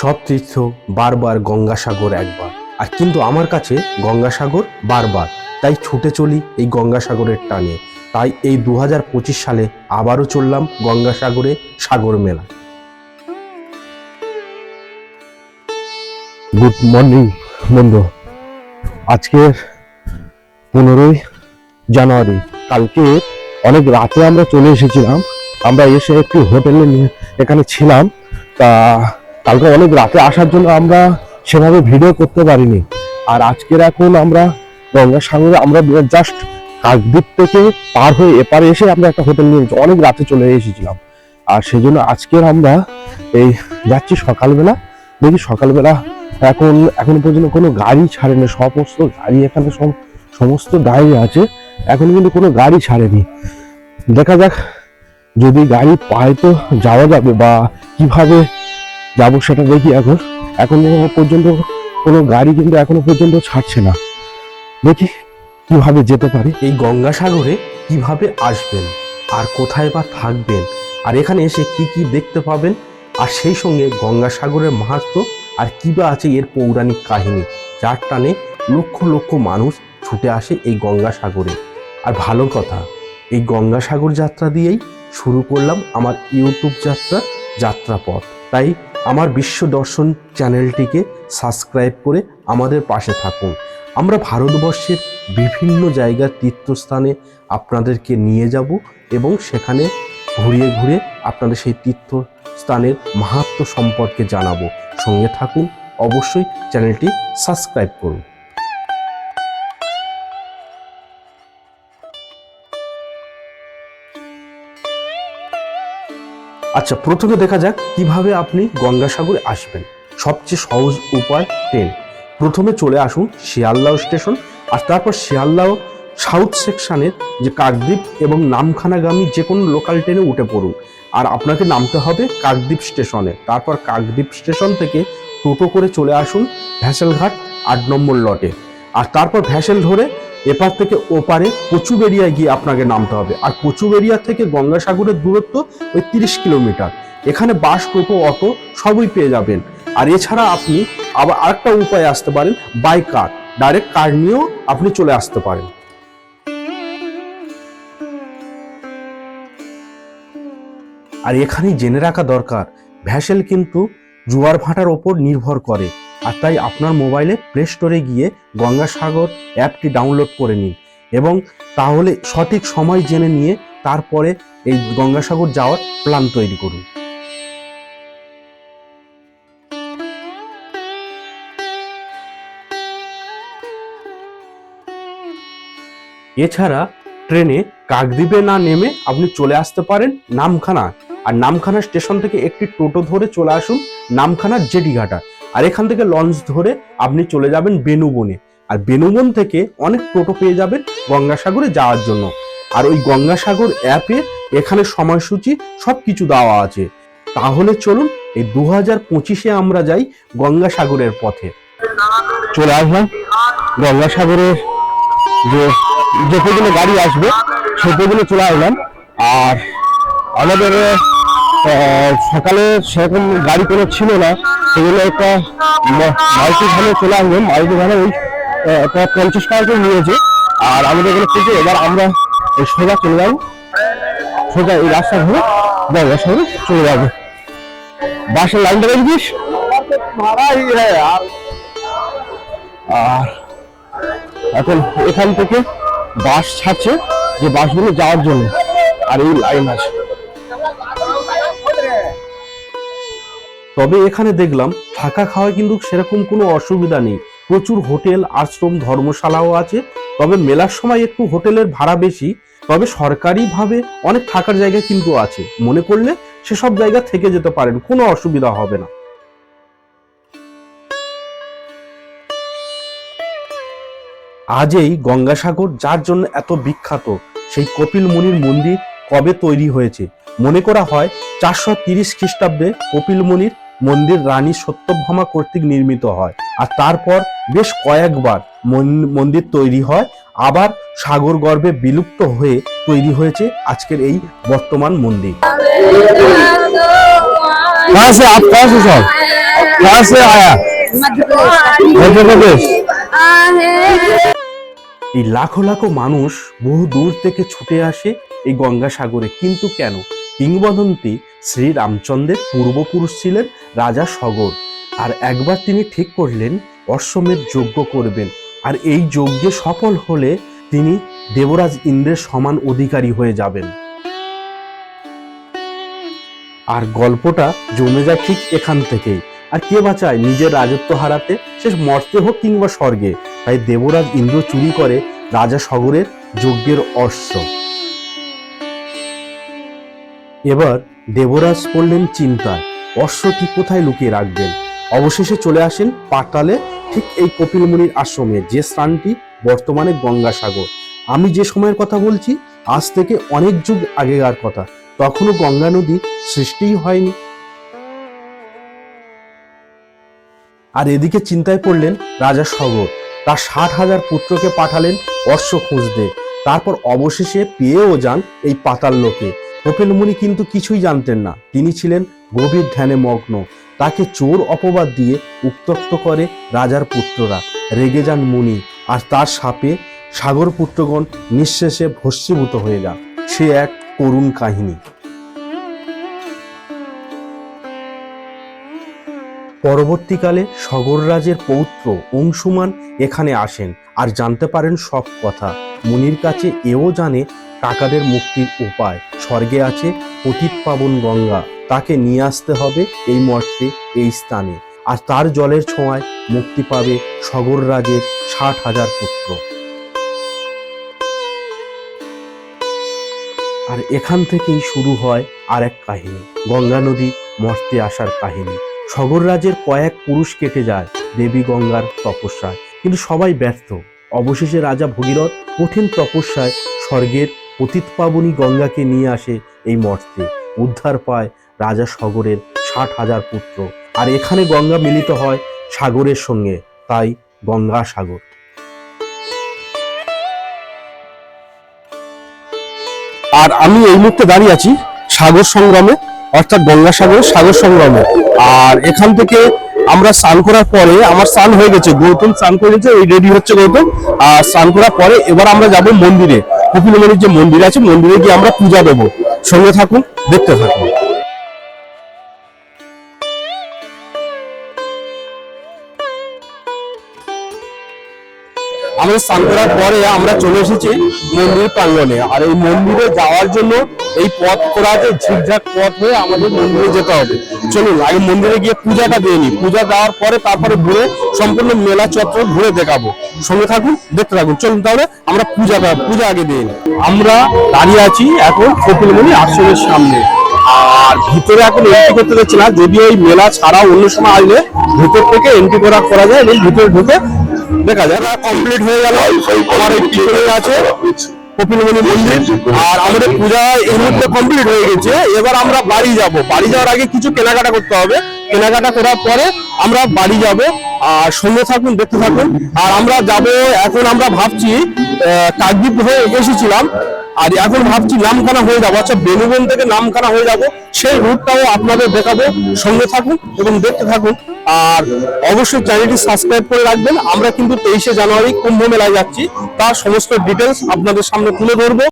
সব তীর্থ বারবার, গঙ্গাসাগর একবার। আর কিন্তু আমার কাছে গঙ্গাসাগর বারবার, তাই ছুটে চলি এই গঙ্গাসাগরের টানে। তাই এই 2025 সালে আবারও চললাম গঙ্গাসাগরে সাগর মেলা। গুড মর্নিং বন্ধু। আজকে 15ই জানুয়ারি। কালকে অনেক রাতে আমরা চলে এসেছিলাম। আমরা এসে একটু হোটেলে এখানে ছিলাম। তা কালকে অনেক রাতে আসার জন্য আমরা সেভাবে ভিডিও করতে পারিনি। আর আজকের এখন আমরা গঙ্গাসাগরে আমরা জাস্ট কাকদ্বীপ থেকে পার হয়ে এপারে এসে আমরা একটা হোটেল নিয়েছি। অনেক রাতে চলে এসেছিলাম। আর সেই জন্য আজকের আমরা এই যাচ্ছি সকালবেলা। দেখি সকালবেলা এখনো পর্যন্ত কোনো গাড়ি ছাড়েনি। সমস্ত গাড়ি এখানে সমস্ত দাঁড়িয়ে আছে, এখন কিন্তু কোনো গাড়ি ছাড়েনি। দেখা যাক, যদি গাড়ি পায় তো যাওয়া যাবে, বা কিভাবে যাবো সেটা দেখি। এখন পর্যন্ত কোনো গাড়ি কিন্তু এখনো পর্যন্ত ছাড়ছে না। দেখি কিভাবে যেতে পারি। এই গঙ্গাসাগরে কিভাবে আসবেন আর কোথায় বা থাকবেন, আর এখানে এসে কি কি দেখতে পাবেন, আর সেই সঙ্গে গঙ্গাসাগরের মাহাত্ম্য আর কি বা আছে এর পৌরাণিক কাহিনী, যার টানে লক্ষ লক্ষ মানুষ ছুটে আসে এই গঙ্গাসাগরে। আর ভালো কথা, এই গঙ্গাসাগর যাত্রা দিয়েই শুরু করলাম আমার ইউটিউব যাত্রাপথ। তাই আমার বিশ্ব দর্শন চ্যানেলটিকে সাবস্ক্রাইব করে আমাদের পাশে থাকুন। আমরা ভারতবর্ষের বিভিন্ন জায়গার তীর্থস্থানে আপনাদেরকে নিয়ে যাব এবং সেখানে ঘুরিয়ে ঘুরে আপনাদের সেই তীর্থস্থানের মাহাত্ম্য সম্পর্কে জানাবো। সঙ্গে থাকুন, অবশ্যই চ্যানেলটি সাবস্ক্রাইব করুন। আচ্ছা, প্রথমে দেখা যাক কিভাবে আপনি গঙ্গাসাগরে আসবেন। সবচেয়ে সহজ উপায় ট্রেন। প্রথমে চলে আসুন শিয়ালদহ স্টেশন, আর তারপর শিয়ালদহ সাউথ সেকশনের যে কাকদ্বীপ এবং নামখানাগামী যে কোনো লোকাল ট্রেনে উঠে পড়ুন। আর আপনাকে নামতে হবে কাকদ্বীপ স্টেশনে। তারপর কাকদ্বীপ স্টেশন থেকে টোটো করে চলে আসুন ভ্যাসেলঘাট 8 নম্বর লটে। আর তারপর ভ্যাসেল ধরে এপার থেকে ওপারে কচুবেড়িয়ায় গিয়ে আপনাকে নামতে হবে। আর কচুবেড়িয়া থেকে গঙ্গাসাগরের দূরত্ব ওই 30 কিলোমিটার। এখানে বাস, টোটো, অটো সবই পেয়ে যাবেন। আর এছাড়া আপনি আবার আরেকটা উপায় আসতে পারেন, বাই কার। ডাইরেক্ট কার নিয়েও আপনি চলে আসতে পারেন। আর এখানেই জেনে রাখা দরকার, ভ্যাসেল কিন্তু জোয়ার ভাটার ওপর নির্ভর করে। আর তাই আপনার মোবাইলে প্লে স্টোরে গিয়ে গঙ্গাসাগর অ্যাপটি ডাউনলোড করে নিন, এবং তাহলে সঠিক সময় জেনে নিয়ে তারপরে এই গঙ্গাসাগর যাওয়ার প্ল্যান তৈরি করুন। এছাড়া ট্রেনে কাকদ্বীপে না নেমে আপনি চলে আসতে পারেন নামখানা। আর নামখানা স্টেশন থেকে একটি টোটো ধরে চলে আসুন নামখানার জেটিঘাটা। আর এখান থেকে লঞ্চ ধরে আপনি চলে যাবেন বেনুবনে। আর বেনুবন থেকে অনেক টোটো পেয়ে যাবেন গঙ্গাসাগরে যাওয়ার জন্য। আর ওই গঙ্গাসাগর অ্যাপে এখানে সময়সূচি সব কিছু দেওয়া আছে। তাহলে চলুন এই 2025-এ আমরা যাই গঙ্গাসাগরের পথে। চলে আসলাম গঙ্গাসাগরের যে পর্যন্ত গাড়ি আসবে সে পর্যন্ত চলে আসলাম। আর আমাদের সকালে সেরকম গাড়ি কোনো ছিল না, সেগুলো একটা মারুতি ভ্যানে চলে আসলাম। মারুতি ভ্যানে ওই 50 টাকা করে নিয়েছে। আর আমাদের এখানে থেকে এবার আমরা সোজা চলে যাবো, সোজা এই রাস্তা ধরে গঙ্গাসাগরে চলে যাবো। বাসের লাইনটা দেখছিস? আর এখন এখান থেকে বাস ছাড়ছে, যে বাসগুলো যাওয়ার জন্য। আর এই লাইন আছে। তবে এখানে দেখলাম থাকা খাওয়া কিন্তু সেরকম কোনো অসুবিধা নেই। প্রচুর হোটেল, আশ্রম, ধর্মশালাও আছে। তবে মেলার সময় একটু হোটেলের ভাড়া বেশি। তবে সরকারিভাবে অনেক থাকার জায়গা কিন্তু আছে। মনে করলে সেসব জায়গা থেকে যেতে পারেন, কোনো অসুবিধা হবে না। আজ এই গঙ্গাসাগর যার জন্য এত বিখ্যাত, সেই কপিল মুনির মন্দির কবে তৈরি হয়েছে? মনে করা হয় 430 খ্রিস্টাব্দে কপিল মুনির মন্দির রানী সত্যভামা কর্তৃক নির্মিত হয়। আর তারপর বেশ কয়েকবার মন্দির তৈরি হয়, আবার সাগর গর্ভে বিলুপ্ত হয়ে তৈরি হয়েছে আজকের এই বর্তমান মন্দির। कहाँ से आप कहाँ से सब कहाँ से आया मध्य प्रदेश এই লাখো লাখো মানুষ বহু দূর থেকে ছুটে আসে এই গঙ্গাসাগরে, কিন্তু কেন? কিংবদন্তি শ্রী রামচন্দ্রের পূর্বপুরুষ ছিলেন রাজা সগর, আর একবার তিনি ঠিক করলেন অশ্বমেধ যজ্ঞ করবেন, আর এই যজ্ঞে সফল হলে তিনি দেবরাজ ইন্দ্রের সমান অধিকারী হয়ে যাবেন। আর গল্পটা জমে যায় ঠিক এখান থেকেই। আর কে বাঁচায় নিজের রাজত্ব হারাতে, সে মর্তে হোক কিংবা স্বর্গে। তাই দেবরাজ ইন্দ্র চুরি করে রাজা সগরের যজ্ঞের অশ্ব। এবার দেবরাজ পড়লেন চিন্তায়, অশ্বটি কোথায় লুকিয়ে রাখবেন। অবশেষে চলে আসেন পাতালে, ঠিক এই কপিল মুনির আশ্রমে, যে স্থানটি বর্তমানে গঙ্গাসাগর। আমি যে সময়ের কথা বলছি আজ থেকে অনেক যুগ আগেকার কথা, তখনও গঙ্গা নদী সৃষ্টিই হয়নি। আর এদিকে চিন্তায় পড়লেন রাজা সগর, তার 60,000 পুত্রকে পাঠালেন অশ্ব খুঁজতে। তারপর অবশেষে পেয়েও যান এই পাতাল লোকে। কপিল মুনি কিন্তু কিছুই জানতেন না, তিনি ছিলেন গভীর ধ্যানে মগ্ন। তাকে চোর অপবাদ দিয়ে উত্ত্যক্ত করে রাজার পুত্ররা। রেগে যান মুনি, আর তার শাপে সাগর পুত্রগণ নিঃশেষে ভস্মীভূত হয়ে যান। সে এক করুণ কাহিনী। পরবর্তীকালে সগররাজের পৌত্র অংশুমান এখানে আসেন আর জানতে পারেন সব কথা। মুনির কাছে এও জানে কাকাদের মুক্তির উপায়। স্বর্গে আছে পতিত পাবন গঙ্গা, তাকে নিয়ে আসতে হবে এই মর্তে, এই স্থানে। আর তার জলের ছোঁয়ায় মুক্তি পাবে সগররাজের 60,000 পুত্র। আর এখান থেকেই শুরু হয় আর এক কাহিনী, গঙ্গা নদী মর্তে আসার কাহিনী। সগররাজের কয়েক পুরুষ কেটে যায় দেবী গঙ্গার তপস্যায়, কিন্তু সবাই ব্যর্থ। অবশেষে রাজা ভগীরথ কঠিন তপস্যায় স্বর্গের পতিত পাবনী গঙ্গাকে নিয়ে আসে এই মর্তে। উদ্ধার পায় রাজা সগরের 60,000 পুত্র। আর এখানে গঙ্গা মিলিত হয় সাগরের সঙ্গে, তাই গঙ্গা সাগর। আর আমি এই মুহূর্তে দাঁড়িয়ে আছি সাগর সংগ্রামে, অর্থাৎ গঙ্গাসাগর সাগর সংগ্রামে। আর এখান থেকে আমরা স্নান করার পরে, আমার স্নান হয়ে গেছে, গৌতম স্নান করেছে, এই রেডি হচ্ছে গৌতম। আর স্নান করার পরে এবার আমরা যাব মন্দিরে, কপিল মুনির যে মন্দির আছে, মন্দিরে গিয়ে আমরা পূজা দেবো। সঙ্গে থাকুন, দেখতে থাকুন। আমরা স্নান করার পরে আমরা চলে এসেছি মন্দির প্রাঙ্গণে। আর এই মন্দিরে যাওয়ার জন্য এই পথ করা আছে, ঝিকঝাক পথ হয়ে আমাদের মন্দিরে যেতে হবে। চলুন আগে মন্দিরে গিয়ে পূজাটা দিয়ে নিই। পূজা দেওয়ার পরে তারপরে ঘুরে সম্পূর্ণ মেলা চত্বর ঘুরে দেখাবো। সঙ্গে থাকুন, দেখতে থাকুন। চলুন তাহলে আমরা পূজা আগে দিয়ে নিই। আমরা দাঁড়িয়ে আছি এখন কপিল মুনি আশ্রমের সামনে। আর ভিতরে এখন এন্ট্রি করতে যাচ্ছি না, যদিও এই মেলা ছাড়াও অন্য সময় আসলে ভিতর থেকে এন্ট্রি করা যায় এবং ভিতরে ঢুকে দেখা যায়। কমপ্লিট হয়ে গেল, আমার এই পিছনে আছে কপিল মুনি মন্দির। আর আমাদের পূজা এই মুহূর্তে কমপ্লিট হয়ে গেছে। এবার আমরা বাড়ি যাব। বাড়ি যাওয়ার আগে কিছু কেনাকাটা করতে হবে, কেনাকাটা করার পরে আমরা বাড়ি যাব। আর সঙ্গে থাকুন, দেখতে থাকুন। আর আমরা যাব, এখন আমরা ভাবছি কাকদ্বীপ হয়ে এসেছিলাম, আর এখন ভাবছি নামখানা হয়ে যাবো। আচ্ছা, বেনুবন থেকে নামখানা হয়ে যাব, সেই রুটটাও আপনাদের দেখাবো। সঙ্গে থাকুন এবং দেখতে থাকুন। আর অবশ্যই চ্যানেলটি সাবস্ক্রাইব করে রাখবেন। আমরা কিন্তু 23শে জানুয়ারি কুম্ভ মেলায় যাচ্ছি, তার সমস্ত ডিটেলস আপনাদের সামনে তুলে ধরবো।